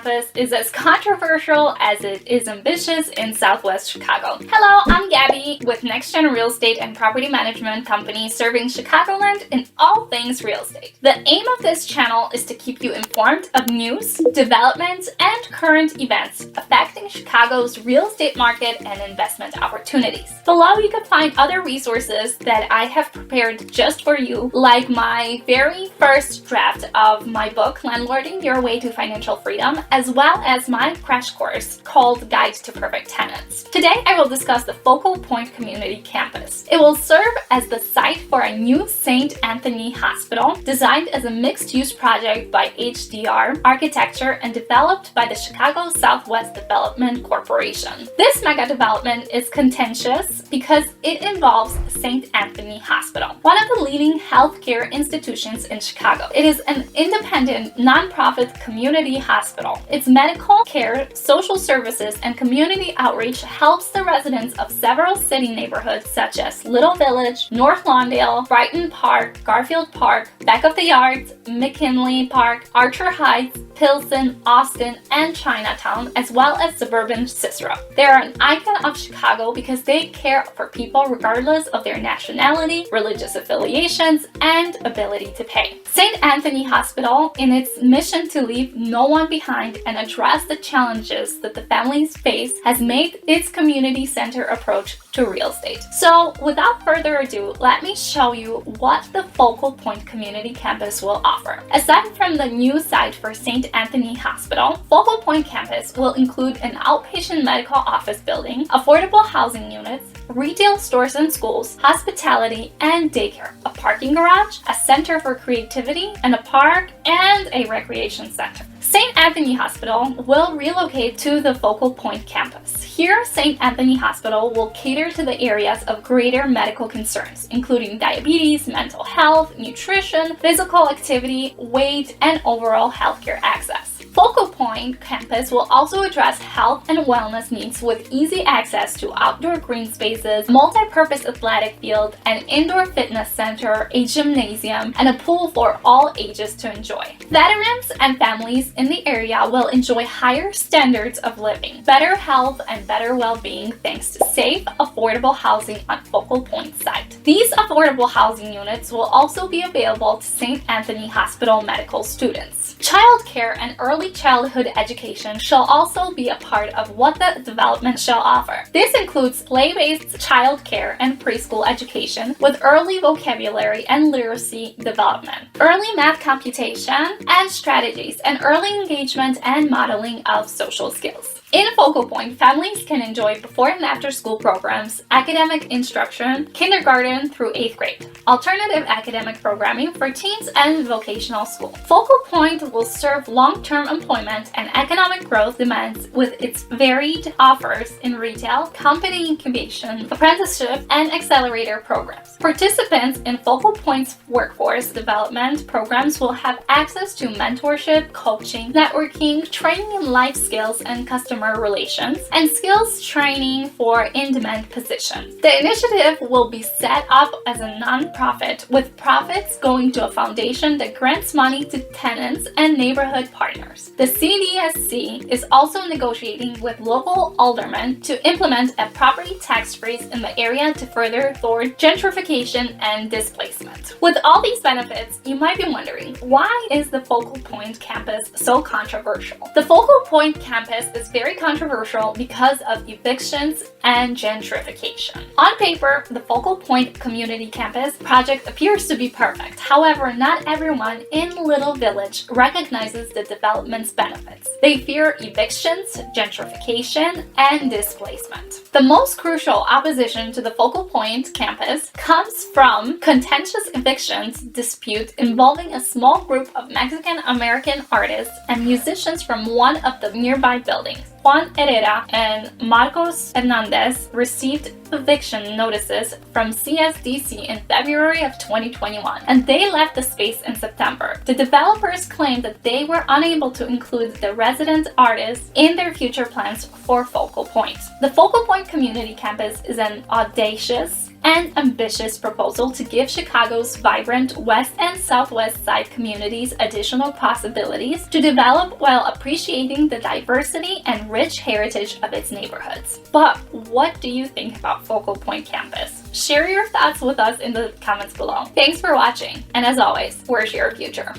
campus is as controversial as it is ambitious in Southwest Chicago. Hello, I'm Gabby with Nex-Gen Real Estate and Property Management Company serving Chicagoland in all things real estate. The aim of this channel is to keep you informed of news, developments, and current events affecting Chicago's real estate market and investment opportunities. Below you can find other resources that I have prepared just for you, like my very first draft of my book, Landlording Your Way to Financial Freedom, as well as my crash course called Guide to Perfect Tenants. Today, I will discuss the Focal Point Community Campus. It will serve as the site for a new St. Anthony Hospital designed as a mixed-use project by HDR Architecture and developed by the Chicago Southwest Development Corporation. This mega development is contentious because it involves St. Anthony Hospital, one of the leading healthcare institutions in Chicago. It is an independent, nonprofit community hospital. Its medical care, social services, and community outreach helps the residents of several city neighborhoods such as Little Village, North Lawndale, Brighton Park, Garfield Park, Back of the Yards, McKinley Park, Archer Heights, Pilsen, Austin, and Chinatown, as well as suburban Cicero. They are an icon of Chicago because they care for people regardless of their nationality, religious affiliations, and ability to pay. St. Anthony Hospital, in its mission to leave no one behind and address the challenges that the families face, has made its community center approach to real estate. So without further ado, let me show you what the Focal Point Community Campus will offer. Aside from the new site for St. Anthony Hospital, Focal Point Campus will include an outpatient medical office building, affordable housing units, retail stores and schools, hospitality and daycare, a parking garage, a center for creativity, and a park and a recreation center. St. Anthony Hospital will relocate to the Focal Point campus. Here, St. Anthony Hospital will cater to the areas of greater medical concerns, including diabetes, mental health, nutrition, physical activity, weight, and overall healthcare access. Focal Point campus will also address health and wellness needs with easy access to outdoor green spaces, multi-purpose athletic field, an indoor fitness center, a gymnasium, and a pool for all ages to enjoy. Veterans and families in the area will enjoy higher standards of living, better health, and better well-being thanks to safe, affordable housing on Focal Point site. These affordable housing units will also be available to St. Anthony Hospital medical students. Childcare and early childhood education shall also be a part of what the development shall offer. This includes play-based childcare and preschool education with early vocabulary and literacy development, early math computation and strategies, and early engagement and modeling of social skills. In Focal Point, families can enjoy before and after school programs, academic instruction, kindergarten through 8th grade, alternative academic programming for teens, and vocational school. Focal Point will serve long-term employment and economic growth demands with its varied offers in retail, company incubation, apprenticeship, and accelerator programs. Participants in Focal Point's workforce development programs will have access to mentorship, coaching, networking, training in life skills and customer relations, and skills training for in-demand positions. The initiative will be set up as a non-profit, with profits going to a foundation that grants money to tenants and neighborhood partners. The CDSC is also negotiating with local aldermen to implement a property tax freeze in the area to further thwart gentrification and displacement. With all these benefits, you might be wondering, why is the Focal Point campus so controversial? The Focal Point campus is very controversial because of evictions and gentrification. On paper, the Focal Point Community Campus project appears to be perfect. However, not everyone in Little Village recognizes the development's benefits. They fear evictions, gentrification, and displacement. The most crucial opposition to the Focal Point campus comes from contentious evictions dispute involving a small group of Mexican-American artists and musicians from one of the nearby buildings. Juan Herrera and Marcos Hernandez received eviction notices from CSDC in February of 2021, and they left the space in September. The developers claimed that they were unable to include the resident artists in their future plans for Focal Point. The Focal Point Community Campus is an audacious, an ambitious proposal to give Chicago's vibrant West and Southwest Side communities additional possibilities to develop while appreciating the diversity and rich heritage of its neighborhoods. But what do you think about Focal Point Campus? Share your thoughts with us in the comments below. Thanks for watching, and as always, where's your future?